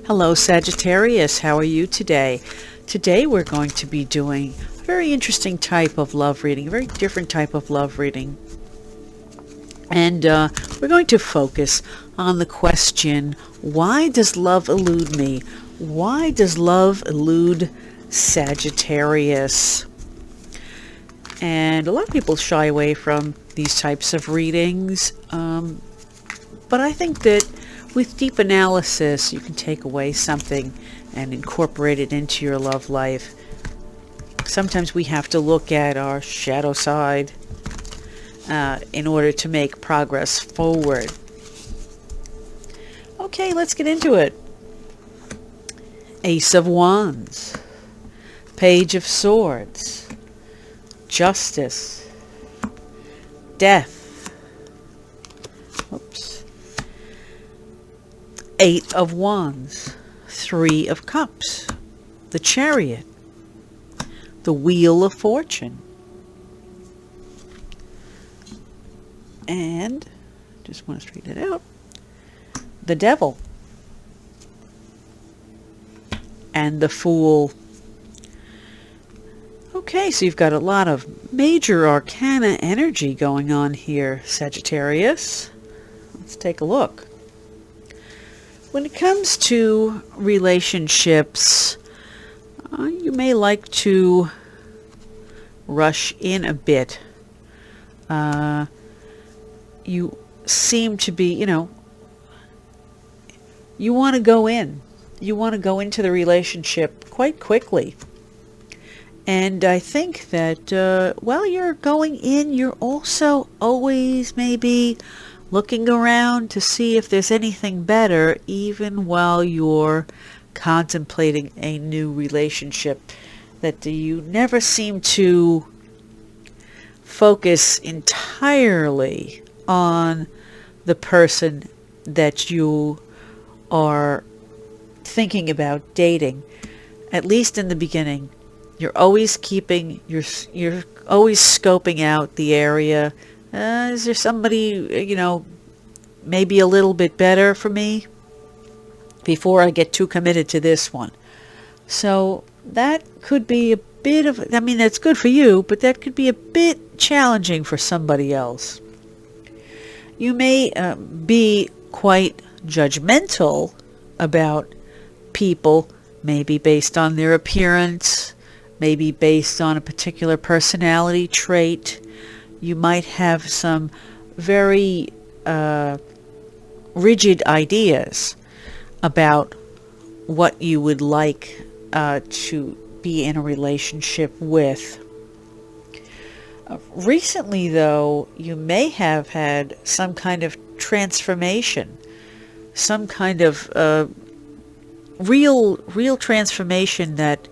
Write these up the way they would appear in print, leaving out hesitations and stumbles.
Hello Sagittarius, how are you today? Today we're going to be doing a very interesting type of love reading, a very different type of love reading. And we're going to focus on the question, why does love elude me? Why does love elude Sagittarius? And a lot of people shy away from these types of readings, but I think that with deep analysis, you can take away something and incorporate it into your love life. Sometimes we have to look at our shadow side in order to make progress forward. Okay, let's get into it. Ace of Wands, Page of Swords, Justice, Death, Eight of Wands, Three of Cups, the Chariot, the Wheel of Fortune, and, just want to straighten it out, the Devil, and the Fool. Okay, so you've got a lot of major arcana energy going on here, Sagittarius. Let's take a look. When it comes to relationships, you may like to rush in a bit. You seem to be, you want to go in. You want to go into the relationship quite quickly. And I think that while you're going in, you're also always maybe looking around to see if there's anything better, even while you're contemplating a new relationship. That you never seem to focus entirely on the person that you are thinking about dating, at least in the beginning. You're always you're always scoping out the area. Is there somebody, maybe a little bit better for me before I get too committed to this one? So that could be a bit of, that's good for you, but that could be a bit challenging for somebody else. You may be quite judgmental about people, maybe based on their appearance, maybe based on a particular personality trait. You might have some very rigid ideas about what you would like to be in a relationship with. Recently, though, you may have had some kind of transformation, some kind of real transformation that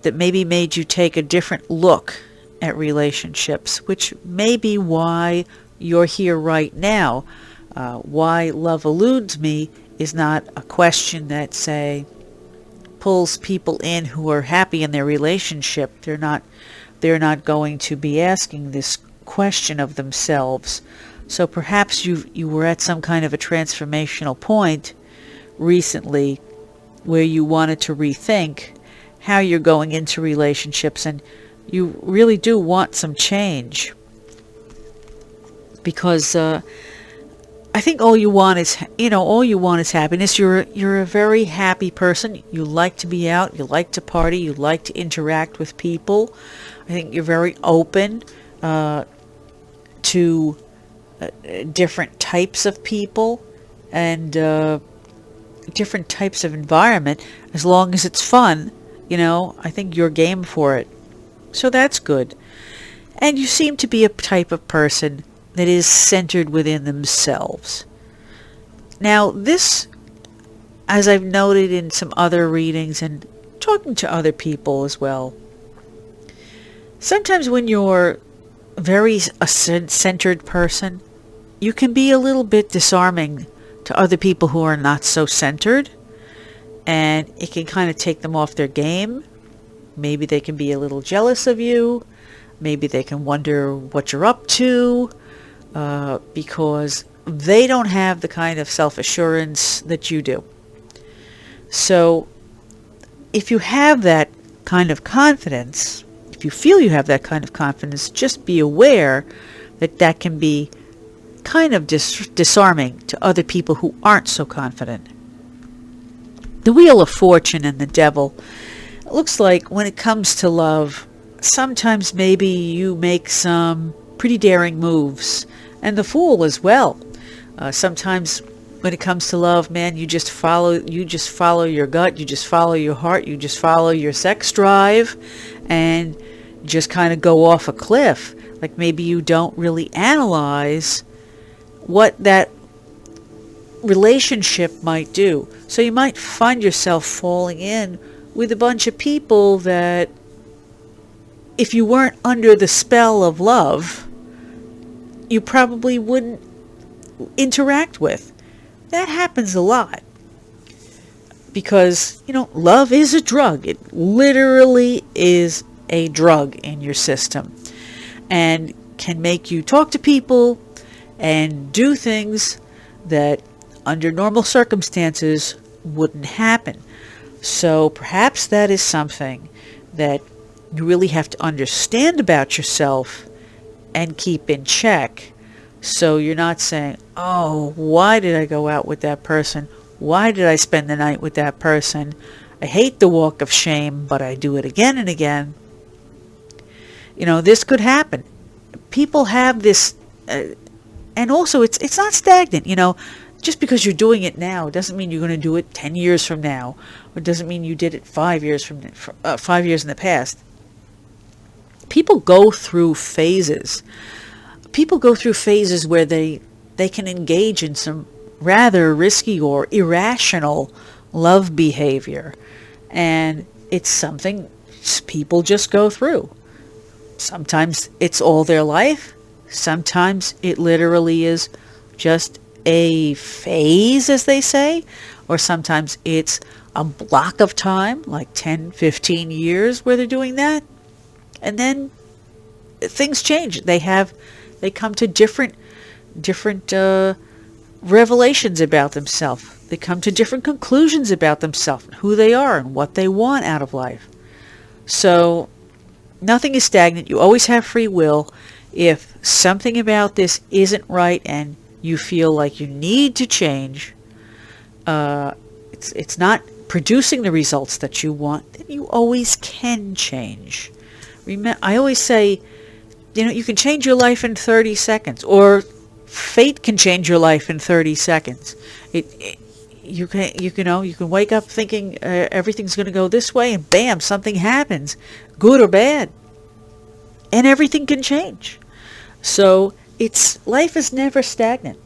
maybe made you take a different look at relationships, which may be why you're here right now. Why love eludes me is not a question that, say, pulls people in who are happy in their relationship. They're not going to be asking this question of themselves. So perhaps you were at some kind of a transformational point recently where you wanted to rethink how you're going into relationships, and you really do want some change, because I think all you want is happiness. You're a very happy person. You like to be out, you like to party, you like to interact with people. I think you're very open to different types of people and different types of environment, as long as it's fun. I think you're game for it. So that's good. And you seem to be a type of person that is centered within themselves. Now, this, as I've noted in some other readings and talking to other people as well, sometimes when you're a centered person, you can be a little bit disarming to other people who are not so centered, and it can kind of take them off their game. Maybe they can be a little jealous of you. Maybe they can wonder what you're up to, because they don't have the kind of self-assurance that you do. So if you have that kind of confidence, if you feel you have that kind of confidence, just be aware that that can be kind of disarming to other people who aren't so confident. The Wheel of Fortune and the Devil. It looks like when it comes to love, sometimes maybe you make some pretty daring moves, and the Fool as well. Sometimes when it comes to love, man, you just follow your gut, you just follow your heart, you just follow your sex drive, and just kind of go off a cliff. Like maybe you don't really analyze what that relationship might do. So you might find yourself falling in with a bunch of people that, if you weren't under the spell of love, you probably wouldn't interact with. That happens a lot. Because, love is a drug. It literally is a drug in your system. And can make you talk to people and do things that under normal circumstances wouldn't happen. So perhaps that is something that you really have to understand about yourself and keep in check. So you're not saying, oh, why did I go out with that person? Why did I spend the night with that person? I hate the walk of shame, but I do it again and again. This could happen. People have this, and also it's not stagnant, Just because you're doing it now doesn't mean you're going to do it 10 years from now, or doesn't mean you did it 5 years in the past. People go through phases. People go through phases where they can engage in some rather risky or irrational love behavior, and it's something people just go through. Sometimes it's all their life. Sometimes it literally is just a phase, as they say, or sometimes it's a block of time, like 10, 15 years where they're doing that. And then things change. They come to different revelations about themselves. They come to different conclusions about themselves, who they are and what they want out of life. So nothing is stagnant. You always have free will. If something about this isn't right and you feel like you need to change, it's not producing the results that you want, then you always can change. I always say, you can change your life in 30 seconds, or fate can change your life in 30 seconds. You can wake up thinking everything's going to go this way, and bam, something happens, good or bad, and everything can change. So life is never stagnant.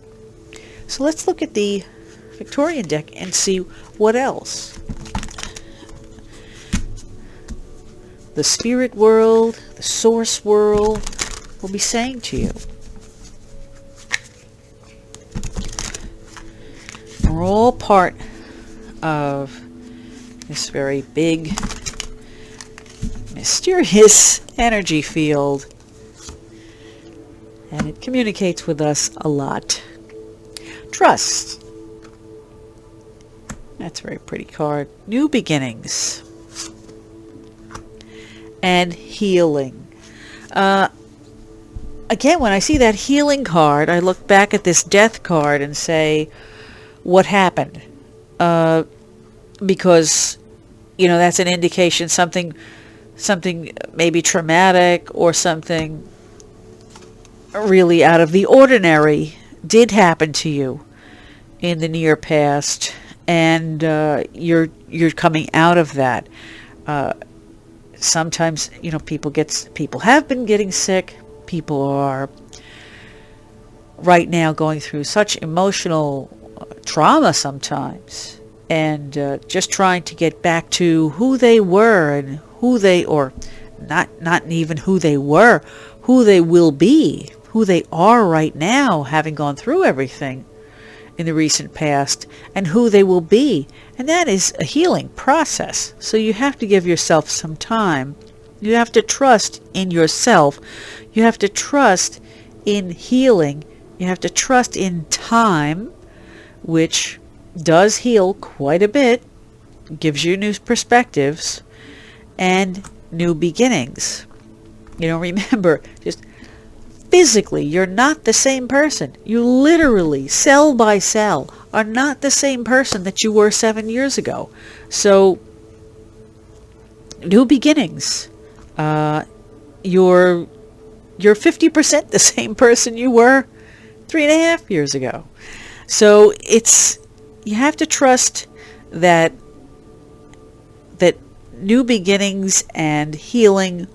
So let's look at the Victorian deck and see what else the spirit world, the source world will be saying to you. We're all part of this very big, mysterious energy field, and it communicates with us a lot. Trust. That's a very pretty card. New beginnings. And healing. Again, when I see that healing card, I look back at this death card and say, what happened? Because, that's an indication something maybe traumatic or something really out of the ordinary did happen to you in the near past, and you're coming out of that. Sometimes people have been getting sick. People are right now going through such emotional trauma sometimes, and just trying to get back to who they were and not even who they were, who they will be, who they are right now, having gone through everything in the recent past, and who they will be. And that is a healing process. So you have to give yourself some time. You have to trust in yourself. You have to trust in healing. You have to trust in time, which does heal quite a bit. gives you new perspectives and new beginnings. Remember, just physically, you're not the same person. You literally, cell by cell, are not the same person that you were 7 years ago. So, new beginnings. You're 50% the same person you were 3.5 years ago. So you have to trust that new beginnings and healing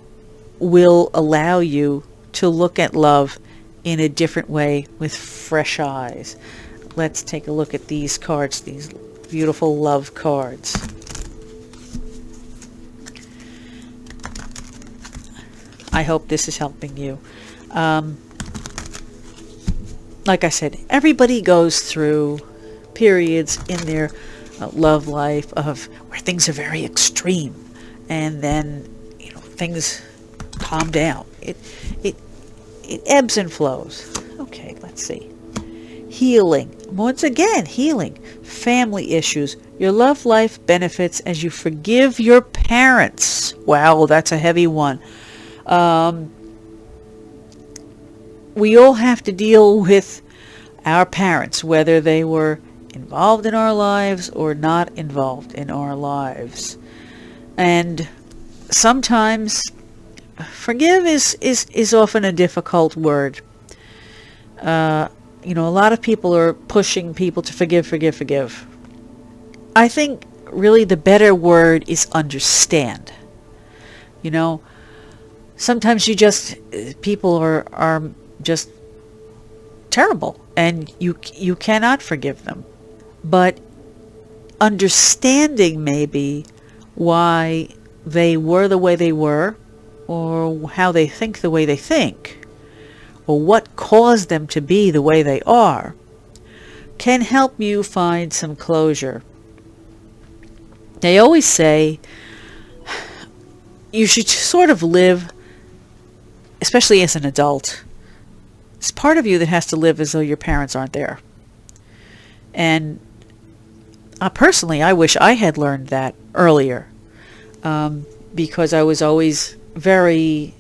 will allow you to look at love in a different way with fresh eyes. Let's take a look at these cards, these beautiful love cards. I hope this is helping you. Like I said, everybody goes through periods in their love life of where things are very extreme, and then things calm down. It ebbs and flows. Okay, let's see. Healing. Once again, healing. Family issues. Your love life benefits as you forgive your parents. Wow, that's a heavy one. We all have to deal with our parents, whether they were involved in our lives or not involved in our lives. And sometimes forgive is often a difficult word. A lot of people are pushing people to forgive. I think really the better word is understand. Sometimes people are just terrible, and you cannot forgive them. But understanding maybe why they were the way they were, or how they think the way they think, or what caused them to be the way they are, can help you find some closure. They always say you should sort of live, especially as an adult, it's part of you that has to live as though your parents aren't there. And personally, I wish I had learned that earlier, because I was always very,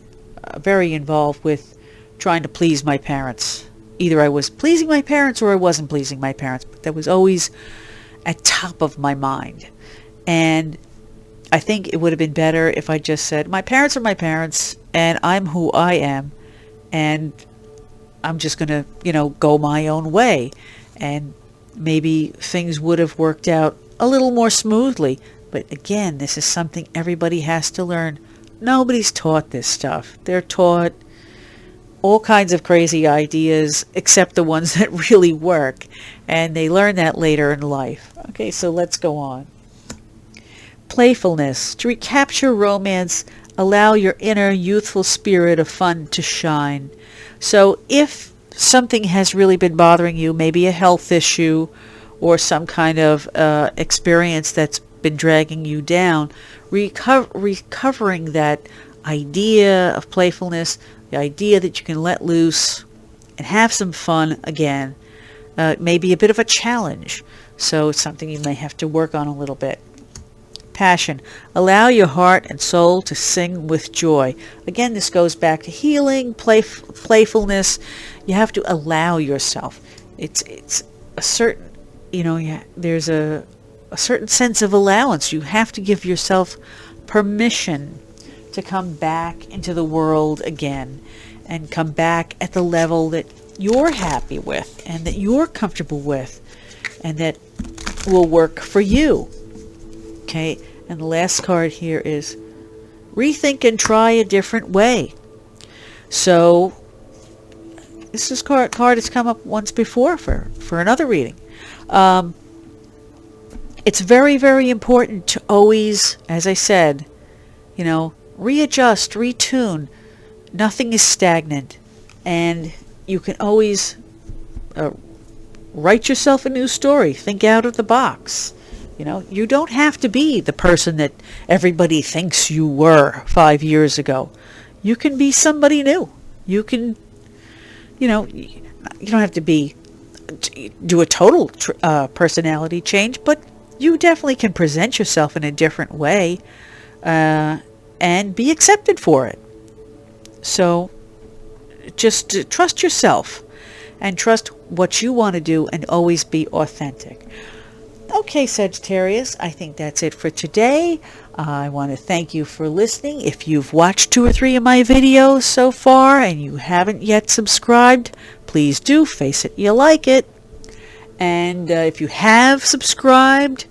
very involved with trying to please my parents. Either I was pleasing my parents or I wasn't pleasing my parents, but that was always at top of my mind. And I think it would have been better if I just said, my parents are my parents, and I'm who I am, and I'm just going to, go my own way. And maybe things would have worked out a little more smoothly. But again, this is something everybody has to learn. Nobody's taught this stuff. They're taught all kinds of crazy ideas, except the ones that really work. And they learn that later in life. Okay, so let's go on. Playfulness. To recapture romance, allow your inner youthful spirit of fun to shine. So if something has really been bothering you, maybe a health issue or some kind of experience that's been dragging you down, recovering that idea of playfulness, the idea that you can let loose and have some fun again, may be a bit of a challenge. So it's something you may have to work on a little bit. Passion. Allow your heart and soul to sing with joy. Again, this goes back to healing, playfulness. You have to allow yourself. It's a certain, there's a certain sense of allowance. You have to give yourself permission to come back into the world again and come back at the level that you're happy with and that you're comfortable with and that will work for you. Okay, and the last card here is rethink and try a different way. So this is card has come up once before for another reading. It's very, very important to always, as I said, readjust, retune. Nothing is stagnant, and you can always write yourself a new story. Think out of the box. You don't have to be the person that everybody thinks you were 5 years ago. You can be somebody new. You can, you don't have to do a total personality change, but you definitely can present yourself in a different way and be accepted for it. So just trust yourself and trust what you want to do and always be authentic. Okay, Sagittarius, I think that's it for today. I want to thank you for listening. If you've watched 2 or 3 of my videos so far and you haven't yet subscribed, please do. Face it, you like it. And if you have subscribed,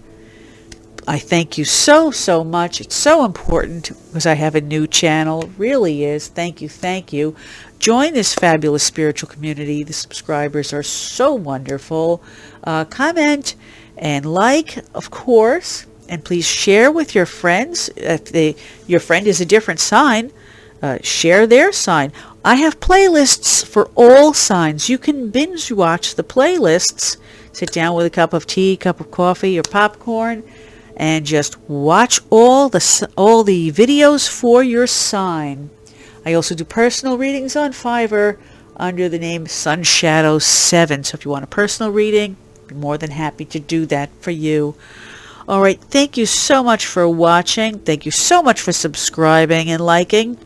I thank you so much. It's so important because I have a new channel. It really is. Thank you, thank you. Join this fabulous spiritual community. The subscribers are so wonderful. Comment and like, of course, and please share with your friends. If your friend is a different sign, share their sign. I have playlists for all signs. You can binge watch the playlists. Sit down with a cup of tea, cup of coffee, or popcorn, and just watch all the videos for your sign. I also do personal readings on Fiverr under the name Sunshadow 7. So if you want a personal reading, I'm more than happy to do that for you. All right, thank you so much for watching. Thank you so much for subscribing and liking.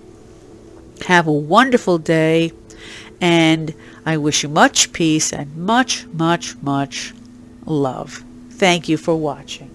Have a wonderful day, and I wish you much peace and much love. Thank you for watching.